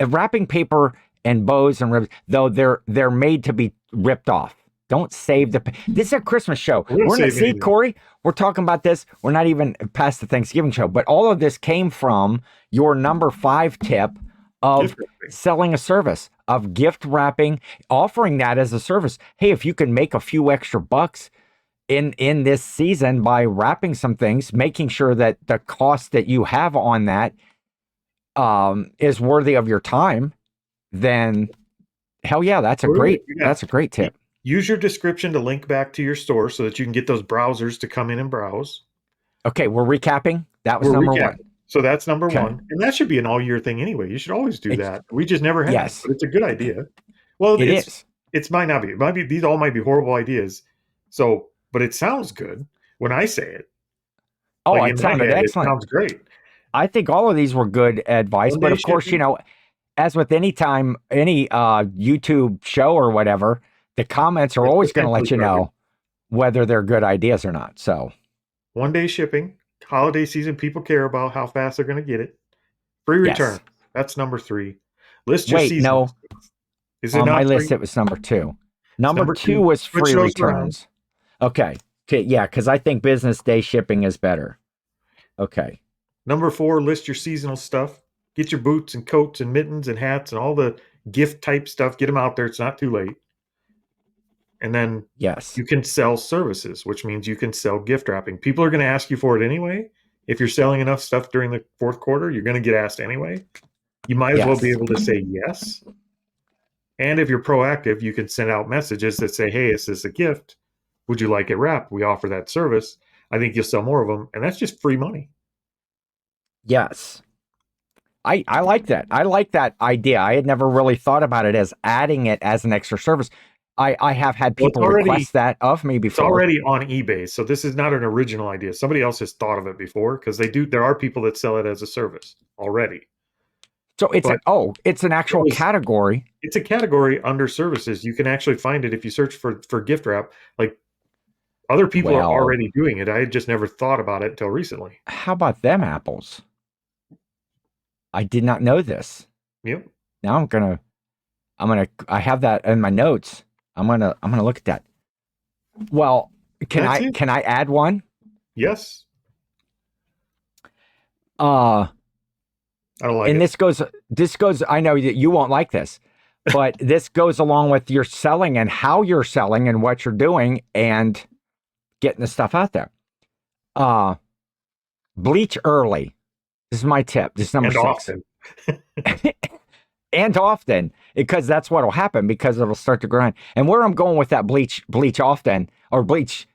Wrapping paper and bows and ribbons, though they're made to be ripped off. Don't save this is a Christmas show. See, Corey, we're talking about this. We're not even past the Thanksgiving show, but all of this came from your number 5 tip of selling a service, of gift wrapping, offering that as a service. Hey, if you can make a few extra bucks in this season by wrapping some things, making sure that the cost that you have on that is worthy of your time, then hell yeah, that's a great tip. Use your description to link back to your store so that you can get those browsers to come in and browse. Okay, we're recapping. That was number 1. So that's number 1. And that should be an all-year thing anyway. You should always do that. We just never have. But it's a good idea. Well, it is. It might not be. It might be. These all might be horrible ideas. So, but it sounds good when I say it. Oh, it sounded excellent. It sounds great. I think all of these were good advice. But of course, as with any YouTube show or whatever, the comments are always going to let you know whether they're good ideas or not. So, 1-day shipping, holiday season, people care about how fast they're going to get it. Free return. That's number 3. List your season. No. Is it on my list? It was number 2. Number 2 was free returns. Okay. Yeah, because I think business day shipping is better. Okay. Number 4, list your seasonal stuff. Get your boots and coats and mittens and hats and all the gift type stuff. Get them out there. It's not too late. And then you can sell services, which means you can sell gift wrapping. People are going to ask you for it anyway. If you're selling enough stuff during the 4th quarter, you're going to get asked anyway. You might as well be able to say yes. And if you're proactive, you can send out messages that say, hey, is this a gift? Would you like it wrapped? We offer that service. I think you'll sell more of them. And that's just free money. Yes. I like that. I like that idea. I had never really thought about it as adding it as an extra service. I have had people request that of me before. It's already on eBay, so this is not an original idea. Somebody else has thought of it before because there are people that sell it as a service already. So it's an actual category. It's a category under services. You can actually find it if you search for gift wrap. Like other people are already doing it. I had just never thought about it until recently. How about them apples? I did not know this. Yep. Now I have that in my notes. I'm gonna look at that. Well, can I add one? Yes. I don't like it. And this goes, I know that you won't like this, but this goes along with your selling and how you're selling and what you're doing and getting the stuff out there. Bleach early. This is my tip. This is number 6. Often. And often, because that's what will happen, because it'll start to grind. And where I'm going with that bleach often or bleach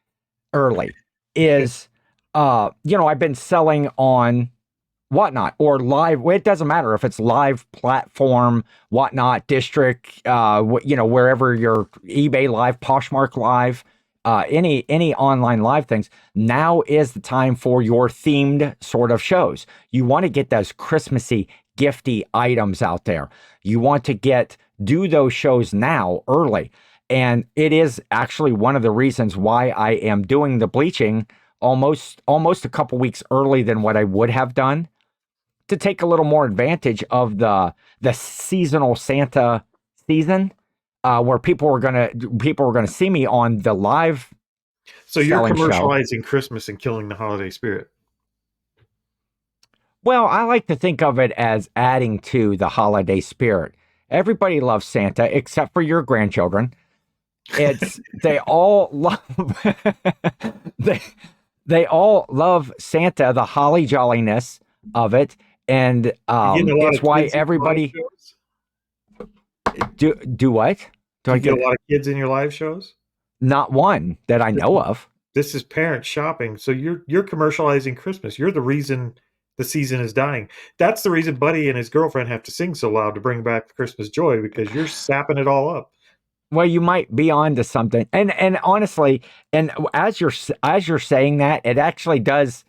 early is, I've been selling on Whatnot or live. It doesn't matter if it's live platform, Whatnot, District, wherever your eBay live, Poshmark live, any online live things. Now is the time for your themed sort of shows. You want to get those Christmassy, gifty items out there. You want to do those shows now early. And it is actually one of the reasons why I am doing the bleaching almost a couple weeks early than what I would have done, to take a little more advantage of the seasonal Santa season, where people were gonna see me on the live. So you're commercializing Christmas and killing the holiday spirit. Well, I like to think of it as adding to the holiday spirit. Everybody loves Santa except for your grandchildren. They all love they all love Santa, the holly jolliness of it, and it's why everybody do what? Do I get a lot of kids in your live shows? Not one that I know of. This is parent shopping, so you're commercializing Christmas. You're the reason the season is dying. That's the reason Buddy and his girlfriend have to sing so loud to bring back the Christmas joy, because you're sapping it all up. Well, you might be onto something, and honestly, and as you're saying that, it actually does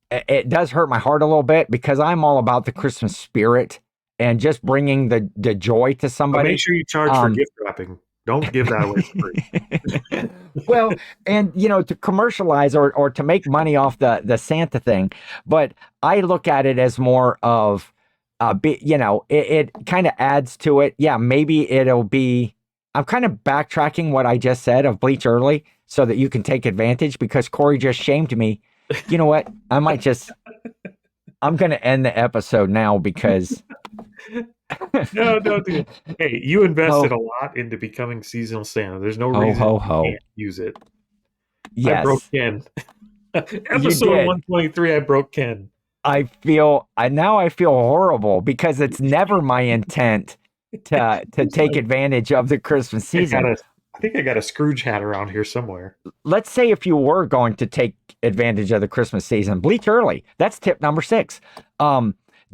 hurt my heart a little bit, because I'm all about the Christmas spirit and just bringing the joy to somebody. But make sure you charge for gift wrapping. Don't give that away for free. Well, and to commercialize or to make money off the Santa thing, but I look at it as more of, it kind of adds to it. Yeah, maybe it'll be. I'm kind of backtracking what I just said of bleach early so that you can take advantage, because Cory just shamed me. You know what? I'm going to end the episode now, because. No, dude. Hey, you invested a lot into becoming seasonal Santa. There's no reason you can't use it. Yes. I broke Ken. Episode 123, I broke Ken. I feel horrible, because it's never my intent to take advantage of the Christmas season. I think I got a Scrooge hat around here somewhere. Let's say if you were going to take advantage of the Christmas season, bleach early. That's tip number 6.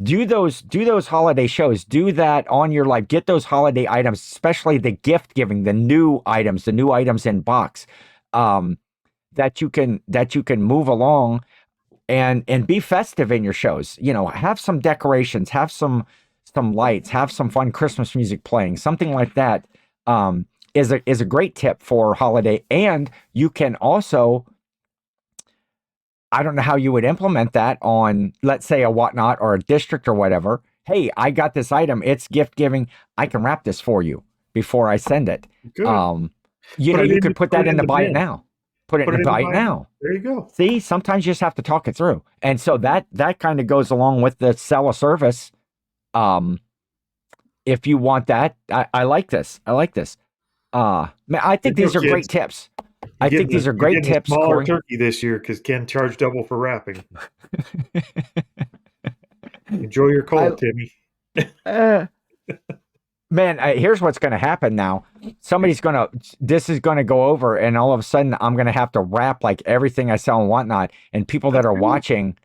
Do those holiday shows. Do that on your life. Get those holiday items, especially the gift giving, the new items in box, that you can move along and be festive in your shows. Have some decorations, have some lights, have some fun Christmas music playing, something like that. Is a great tip for holiday. And you can also, I don't know how you would implement that on, let's say, a Whatnot or a District or whatever. Hey, I got this item. It's gift giving. I can wrap this for you before I send it. Good. You could put that in the buy it now. Put it in the buy it now. There you go. See, sometimes you just have to talk it through. And so that kind of goes along with the sell a service. If you want that, I like this. I think these are great tips. I think these are great tips. Smaller turkey this year because Ken charged double for wrapping. Enjoy your cold, Timmy. Man, here's what's going to happen now. This is going to go over, and all of a sudden I'm going to have to wrap like everything I sell and whatnot. And people that are watching,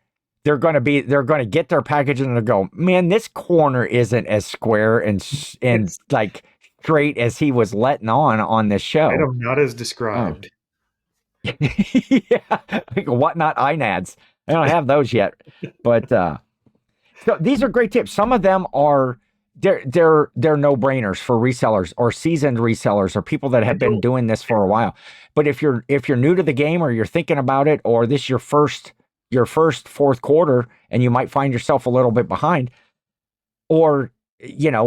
they're going to get their package and they'll go, man, this corner isn't as square and like straight as he was letting on this show. Item not as described. Oh. Yeah, whatnot INADs. I don't have those yet, but so these are great tips. Some of them are they're no-brainers for resellers or seasoned resellers or people that have been doing this for a while. But if you're new to the game, or you're thinking about it, or this is your first fourth quarter and you might find yourself a little bit behind, or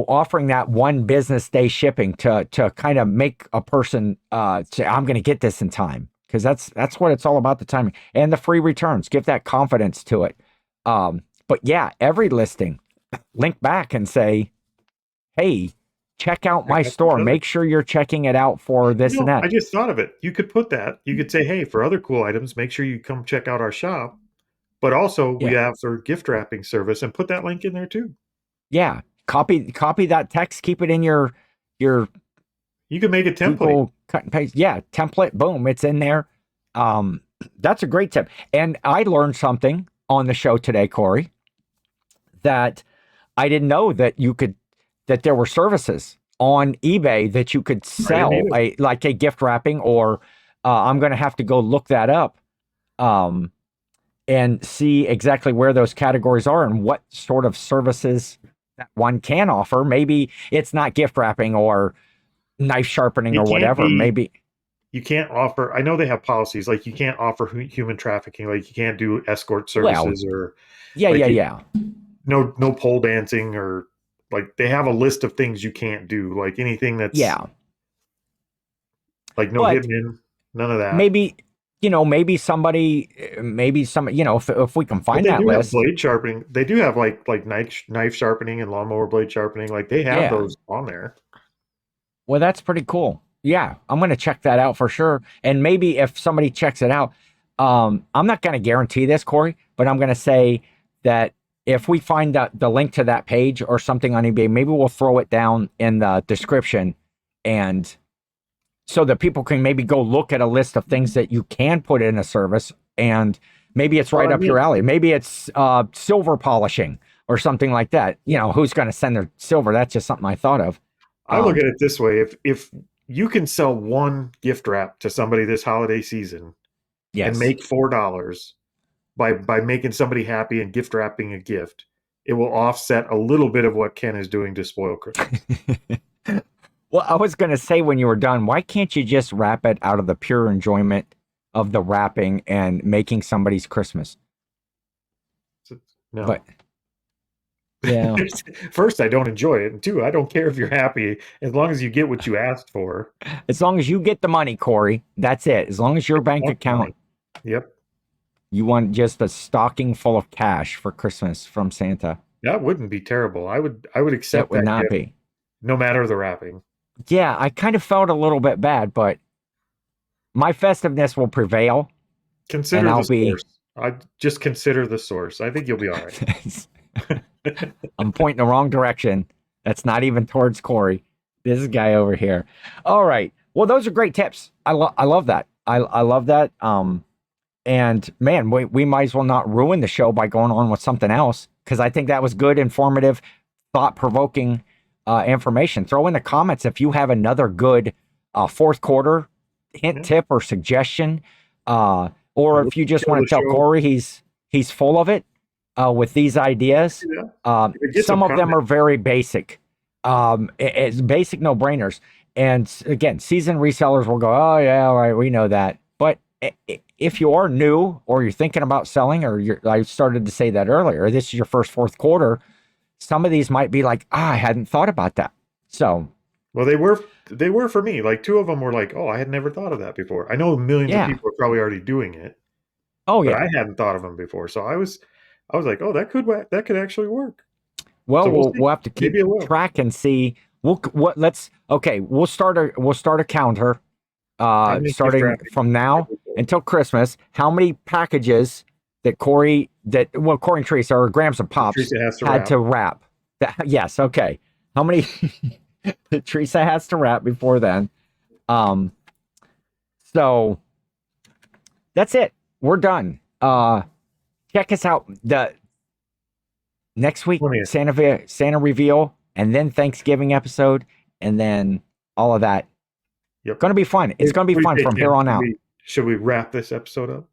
offering that one business day shipping to kind of make a person say, I'm going to get this in time, because that's what it's all about, the timing and the free returns. Give that confidence to it. But yeah, every listing, link back and say, hey, check out my store. Make sure you're checking it out for this and that. I just thought of it. You could put that. You could say, hey, for other cool items, make sure you come check out our shop. But also we have our gift wrapping service, and put that link in there too. Yeah. Copy that text. Keep it in your. You can make a template. Cut and paste. Yeah, template. Boom, it's in there. That's a great tip. And I learned something on the show today, Cory, that I didn't know that that there were services on eBay that you could sell like a gift wrapping, or I'm going to have to go look that up and see exactly where those categories are and what sort of services that one can offer. Maybe it's not gift wrapping or knife sharpening or whatever. Maybe you can't offer. I know they have policies like you can't offer human trafficking, like you can't do escort services or yeah. No pole dancing, or like they have a list of things you can't do, like anything that's like no hitmen, none of that. Maybe somebody, if we can find that list. Blade sharpening. They do have like knife sharpening and lawnmower blade sharpening. Like they have those on there. Well, that's pretty cool. Yeah, I'm going to check that out for sure. And maybe if somebody checks it out, I'm not going to guarantee this, Cory, but I'm going to say that if we find the link to that page or something on eBay, maybe we'll throw it down in the description, and so that people can maybe go look at a list of things that you can put in a service, and maybe it's right up your alley. Maybe it's silver polishing or something like that. Who's going to send their silver? That's just something I thought of. I look at it this way. If you can sell one gift wrap to somebody this holiday season and make $4 by making somebody happy and gift wrapping a gift, it will offset a little bit of what Ken is doing to spoil Christmas. Well, I was going to say when you were done, why can't you just wrap it out of the pure enjoyment of the wrapping and making somebody's Christmas? No. But yeah. First, I don't enjoy it. And two, I don't care if you're happy as long as you get what you asked for. As long as you get the money, Cory, that's it. As long as your bank account. Yep. You want just a stocking full of cash for Christmas from Santa. That wouldn't be terrible. I would accept that. Would not be. No matter the wrapping. Yeah, I kind of felt a little bit bad, but my festiveness will prevail. Consider the source. I just consider the source. I think you'll be all right. I'm pointing the wrong direction. That's not even towards Cory. This guy over here. All right. Well, those are great tips. I love that. I love that. And man, we might as well not ruin the show by going on with something else, because I think that was good, informative, thought-provoking information. Throw in the comments if you have another good fourth quarter hint, tip, or suggestion, or if you just want to tell Cory he's full of it with these ideas. Some of them are very basic. It's basic no-brainers. And again, seasoned resellers will go, oh yeah, all right, we know that. But if you are new, or you're thinking about selling, or I started to say that earlier, this is your first fourth quarter, some of these might be like, I hadn't thought about that. So, well, they were for me. Like two of them were like, oh, I had never thought of that before. I know millions of people are probably already doing it. Oh, but I hadn't thought of them before. So I was like, oh, that could actually work. Well, so we'll have to keep track and see. We'll start a counter starting from now until Christmas. How many packages that Cory and Teresa, or Grams of Pops had to wrap? Yes, okay. How many Teresa has to wrap before then? So that's it. We're done. Check us out the next week, Santa reveal, and then Thanksgiving episode, and then all of that. Yep. Going to be fun. It's going to be fun from here on out. Should we wrap this episode up?